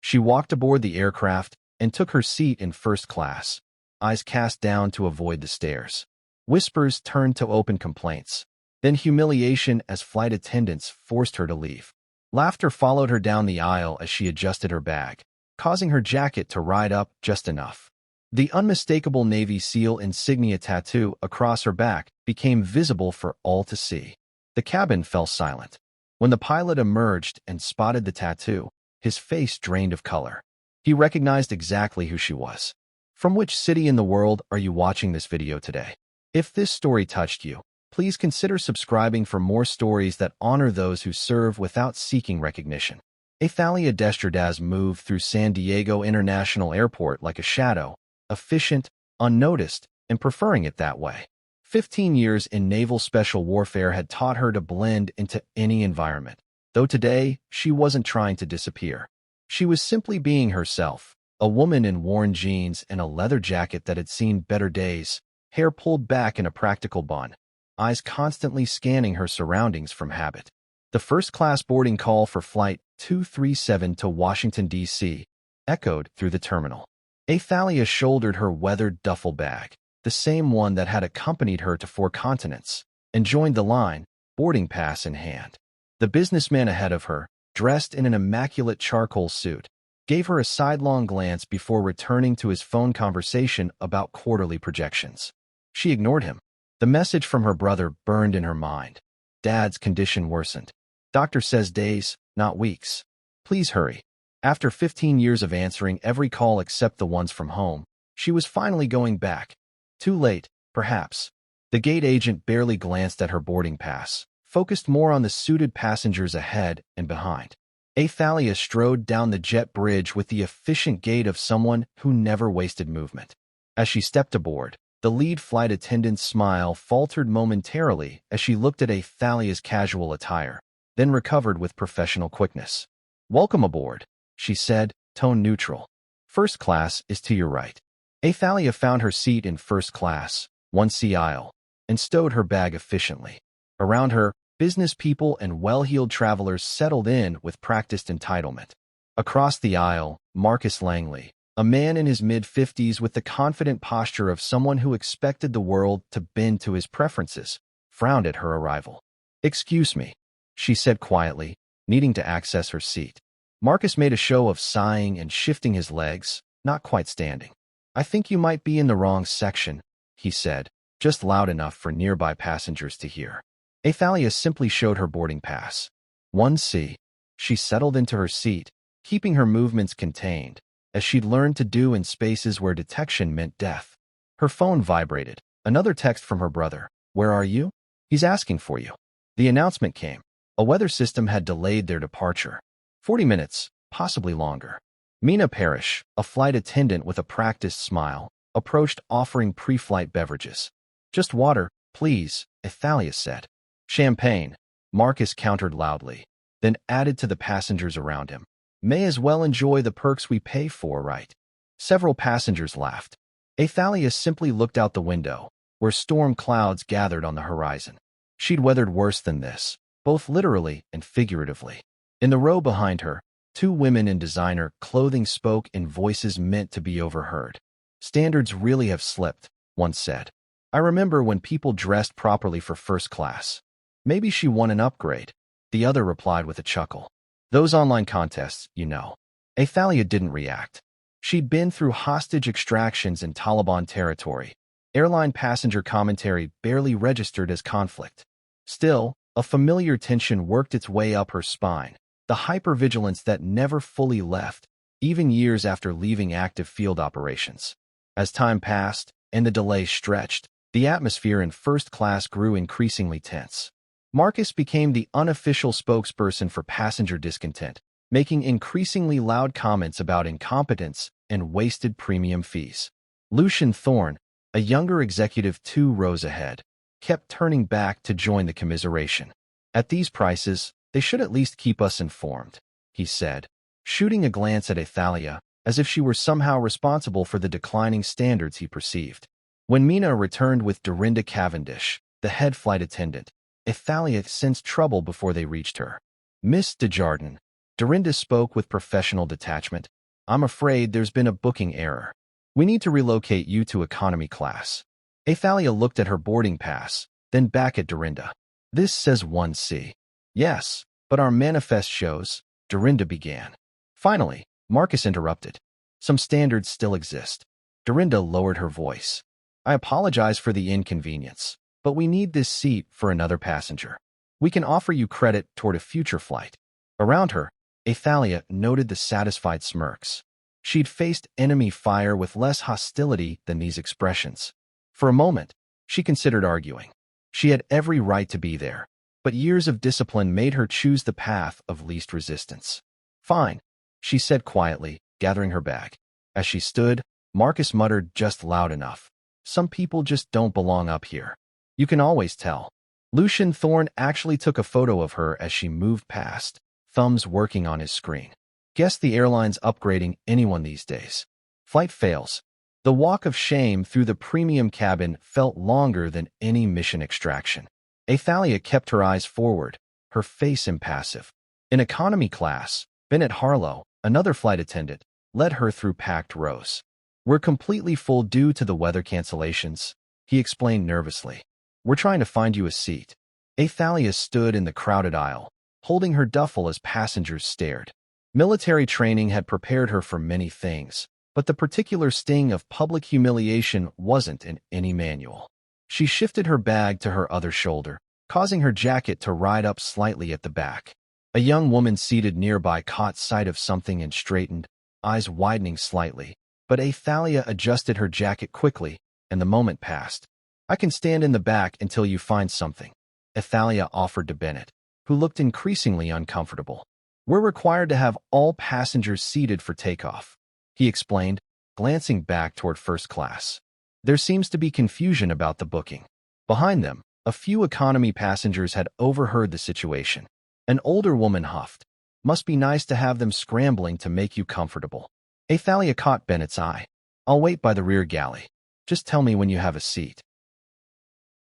She walked aboard the aircraft and took her seat in first class, eyes cast down to avoid the stares. Whispers turned to open complaints, then humiliation as flight attendants forced her to leave. Laughter followed her down the aisle as she adjusted her bag, causing her jacket to ride up just enough. The unmistakable Navy SEAL insignia tattoo across her back became visible for all to see. The cabin fell silent. When the pilot emerged and spotted the tattoo, his face drained of color. He recognized exactly who she was. From which city in the world are you watching this video today? If this story touched you, please consider subscribing for more stories that honor those who serve without seeking recognition. Athalia Destrades moved through San Diego International Airport like a shadow, efficient, unnoticed, and preferring it that way. 15 years in naval special warfare had taught her to blend into any environment, though today she wasn't trying to disappear. She was simply being herself, a woman in worn jeans and a leather jacket that had seen better days, hair pulled back in a practical bun, eyes constantly scanning her surroundings from habit. The first-class boarding call for Flight 237 to Washington, D.C., echoed through the terminal. Athalia shouldered her weathered duffel bag, the same one that had accompanied her to 4 continents, and joined the line, boarding pass in hand. The businessman ahead of her, dressed in an immaculate charcoal suit, gave her a sidelong glance before returning to his phone conversation about quarterly projections. She ignored him. The message from her brother burned in her mind. Dad's condition worsened. Doctor says days, not weeks. Please hurry. After 15 years of answering every call except the ones from home, she was finally going back. Too late, perhaps. The gate agent barely glanced at her boarding pass, focused more on the suited passengers ahead and behind. Athalia strode down the jet bridge with the efficient gait of someone who never wasted movement. As she stepped aboard, the lead flight attendant's smile faltered momentarily as she looked at Athalia's casual attire, then recovered with professional quickness. "Welcome aboard," she said, tone neutral. "First class is to your right." Athalia found her seat in first class, 1C aisle, and stowed her bag efficiently. Around her, business people and well-heeled travelers settled in with practiced entitlement. Across the aisle, Marcus Langley, a man in his mid-50s with the confident posture of someone who expected the world to bend to his preferences, frowned at her arrival. "Excuse me," she said quietly, needing to access her seat. Marcus made a show of sighing and shifting his legs, not quite standing. "I think you might be in the wrong section," he said, just loud enough for nearby passengers to hear. Athalia simply showed her boarding pass. 1C. She settled into her seat, keeping her movements contained, as she'd learned to do in spaces where detection meant death. Her phone vibrated. Another text from her brother. "Where are you? He's asking for you." The announcement came. A weather system had delayed their departure. 40 minutes, possibly longer. Mina Parrish, a flight attendant with a practiced smile, approached offering pre-flight beverages. "Just water, please," Athalia said. "Champagne," Marcus countered loudly, then added to the passengers around him. "May as well enjoy the perks we pay for, right?" Several passengers laughed. Athalia simply looked out the window, where storm clouds gathered on the horizon. She'd weathered worse than this, both literally and figuratively. In the row behind her, 2 women in designer clothing spoke in voices meant to be overheard. "Standards really have slipped," one said. "I remember when people dressed properly for first class." "Maybe she won an upgrade," the other replied with a chuckle. "Those online contests, you know." Athalia didn't react. She'd been through hostage extractions in Taliban territory. Airline passenger commentary barely registered as conflict. Still, a familiar tension worked its way up her spine, the hypervigilance that never fully left, even years after leaving active field operations. As time passed and the delay stretched, the atmosphere in first class grew increasingly tense. Marcus became the unofficial spokesperson for passenger discontent, making increasingly loud comments about incompetence and wasted premium fees. Lucian Thorne, a younger executive 2 rows ahead, kept turning back to join the commiseration. "At these prices, they should at least keep us informed," he said, shooting a glance at Athalia, as if she were somehow responsible for the declining standards he perceived. When Mina returned with Dorinda Cavendish, the head flight attendant, Athalia sensed trouble before they reached her. "Miss Desjardins," Dorinda spoke with professional detachment. I'm afraid there's been a booking error. We need to relocate you to economy class. Athalia looked at her boarding pass, then back at Dorinda. This says 1C. Yes, but our manifest shows, Dorinda began. Finally, Marcus interrupted. Some standards still exist. Dorinda lowered her voice. I apologize for the inconvenience, but we need this seat for another passenger. We can offer you credit toward a future flight. Around her, Athalia noted the satisfied smirks. She'd faced enemy fire with less hostility than these expressions. For a moment, she considered arguing. She had every right to be there, but years of discipline made her choose the path of least resistance. Fine, she said quietly, gathering her bag. As she stood, Marcus muttered just loud enough. Some people just don't belong up here. You can always tell. Lucian Thorne actually took a photo of her as she moved past, thumbs working on his screen. Guess the airline's upgrading anyone these days. Flight fails. The walk of shame through the premium cabin felt longer than any mission extraction. Athalia kept her eyes forward, her face impassive. In economy class, Bennett Harlow, another flight attendant, led her through packed rows. We're completely full due to the weather cancellations, he explained nervously. We're trying to find you a seat. Athalia stood in the crowded aisle, holding her duffel as passengers stared. Military training had prepared her for many things, but the particular sting of public humiliation wasn't in any manual. She shifted her bag to her other shoulder, causing her jacket to ride up slightly at the back. A young woman seated nearby caught sight of something and straightened, eyes widening slightly, but Athalia adjusted her jacket quickly, and the moment passed. I can stand in the back until you find something, Athalia offered to Bennett, who looked increasingly uncomfortable. We're required to have all passengers seated for takeoff, he explained, glancing back toward first class. There seems to be confusion about the booking. Behind them, a few economy passengers had overheard the situation. An older woman huffed. Must be nice to have them scrambling to make you comfortable. Athalia caught Bennett's eye. I'll wait by the rear galley. Just tell me when you have a seat.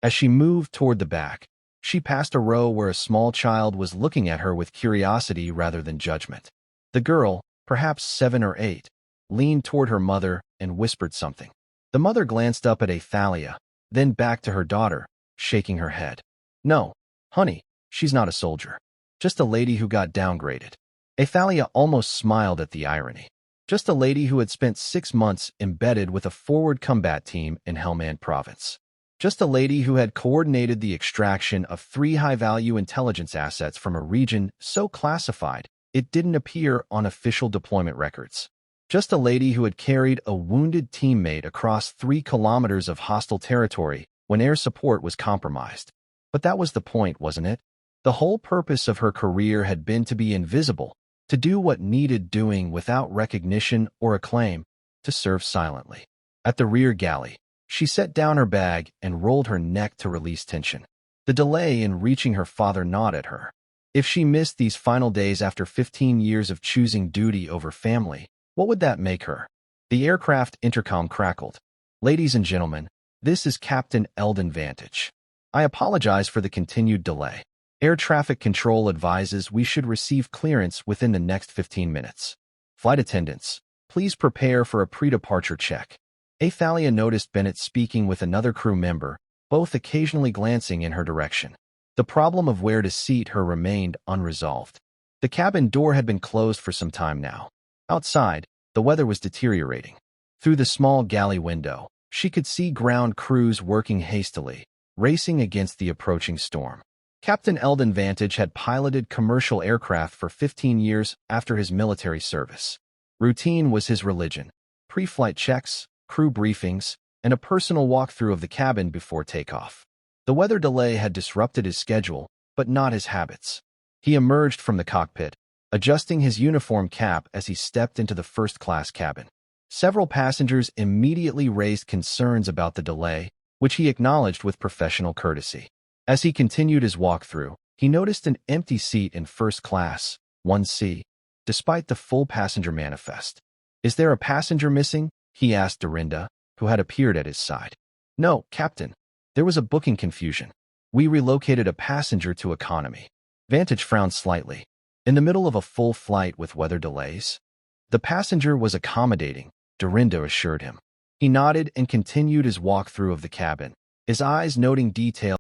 As she moved toward the back, she passed a row where a small child was looking at her with curiosity rather than judgment. The girl, perhaps 7 or 8, leaned toward her mother and whispered something. The mother glanced up at Athalia, then back to her daughter, shaking her head. No, honey, she's not a soldier. Just a lady who got downgraded. Athalia almost smiled at the irony. Just a lady who had spent 6 months embedded with a forward combat team in Helmand Province. Just a lady who had coordinated the extraction of 3 high-value intelligence assets from a region so classified it didn't appear on official deployment records. Just a lady who had carried a wounded teammate across 3 kilometers of hostile territory when air support was compromised. But that was the point, wasn't it? The whole purpose of her career had been to be invisible, to do what needed doing without recognition or acclaim, to serve silently. At the rear galley, she set down her bag and rolled her neck to release tension. The delay in reaching her father gnawed at her. If she missed these final days after 15 years of choosing duty over family, what would that make her? The aircraft intercom crackled. Ladies and gentlemen, this is Captain Eldon Vantage. I apologize for the continued delay. Air traffic control advises we should receive clearance within the next 15 minutes. Flight attendants, please prepare for a pre-departure check. Athalia noticed Bennett speaking with another crew member, both occasionally glancing in her direction. The problem of where to seat her remained unresolved. The cabin door had been closed for some time now. Outside, the weather was deteriorating. Through the small galley window, she could see ground crews working hastily, racing against the approaching storm. Captain Eldon Vantage had piloted commercial aircraft for 15 years after his military service. Routine was his religion. Pre-flight checks, crew briefings, and a personal walkthrough of the cabin before takeoff. The weather delay had disrupted his schedule, but not his habits. He emerged from the cockpit, adjusting his uniform cap as he stepped into the first-class cabin. Several passengers immediately raised concerns about the delay, which he acknowledged with professional courtesy. As he continued his walkthrough, he noticed an empty seat in first class, 1C, despite the full passenger manifest. Is there a passenger missing? He asked Dorinda, who had appeared at his side. No, Captain. There was a booking confusion. We relocated a passenger to economy. Vantage frowned slightly. In the middle of a full flight with weather delays? The passenger was accommodating, Dorinda assured him. He nodded and continued his walkthrough of the cabin, his eyes noting details